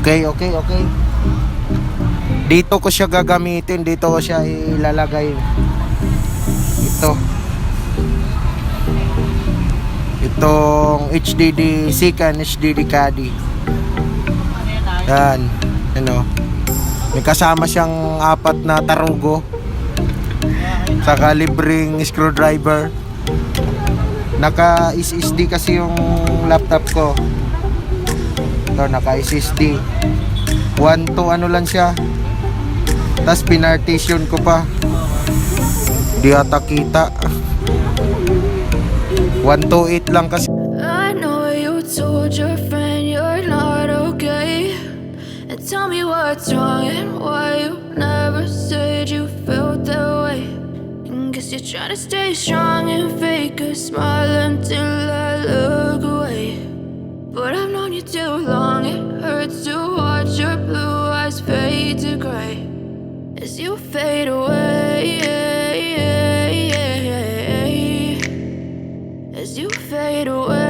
Okay. Dito ko siya gagamitin. Dito ko siya ilalagay. Itong HDD HDD CADDY. Yan. May kasama siyang 4 na tarugo. Saka libreng screwdriver. Naka SSD kasi yung laptop ko. Ito, naka SSD 1 to ano lang siya. Tapos pinartition ko pa. Di ata kita. 128 lang kasi. I know you told your friend you're not okay, and tell me what's wrong and why you never said you felt that way. And guess you're trying to stay strong and fake a smile until I look away. But I've known you too long, it hurts to watch your blue eyes fade to gray as you fade away, as you fade away.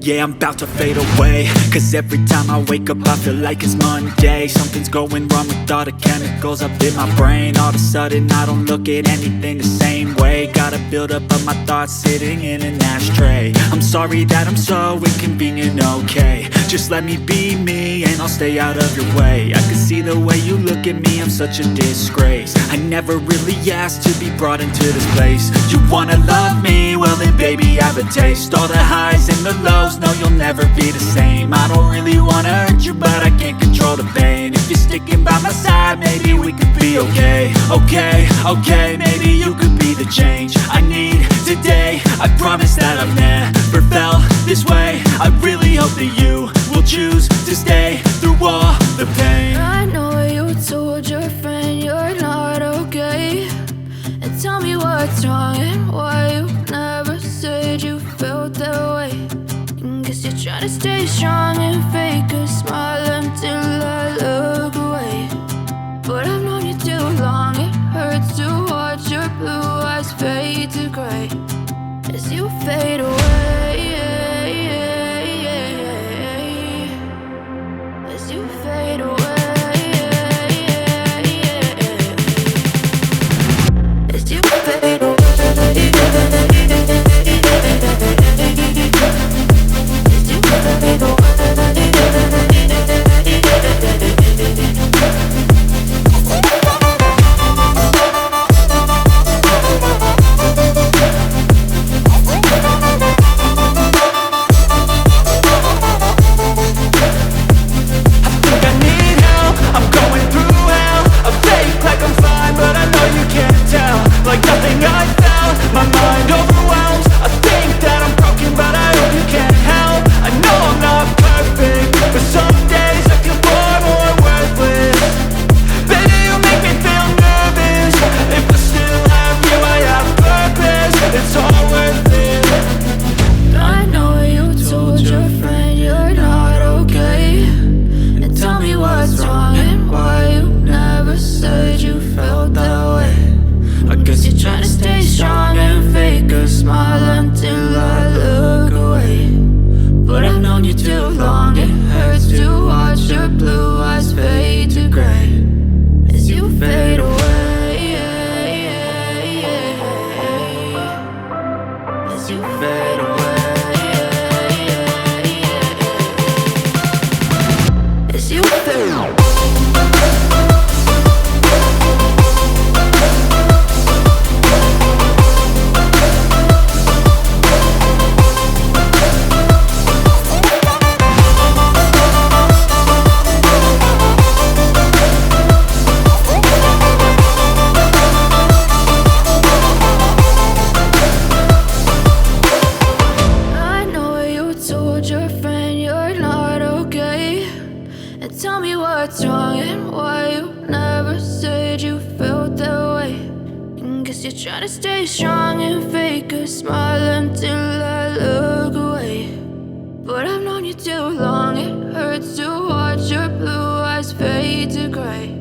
Yeah, I'm about to fade away, cause every time I wake up I feel like it's Monday. Something's going wrong with all the chemicals up in my brain. All of a sudden I don't look at anything the same way. Got a build up of my thoughts sitting in an ashtray. I'm sorry that I'm so inconvenient, okay. Just let me be me and I'll stay out of your way. I can see the way you look at me, I'm such a disgrace. I never really asked to be brought into this place. You wanna love me? Well then baby have a taste. All the highs and the lows, no you'll never be the same. I don't really wanna hurt you but I can't control the pain. If you're sticking by my side, maybe we could be okay. Okay, maybe you could be the change I need today. I promise that I've never felt this way. I really hope that you will choose to stay through all the pain. I know you told your friend you're not okay, and tell me what's wrong and why you never said you felt that way. And guess you're trying to stay strong and fake a smile until I look away. But I've known you too long, it hurts to watch your blue eyes fade to gray as you fade away, as you fade away, as you fade away. Try to stay strong and fake a smile until I look away. But I've known you too long, it hurts to watch your blue eyes fade to gray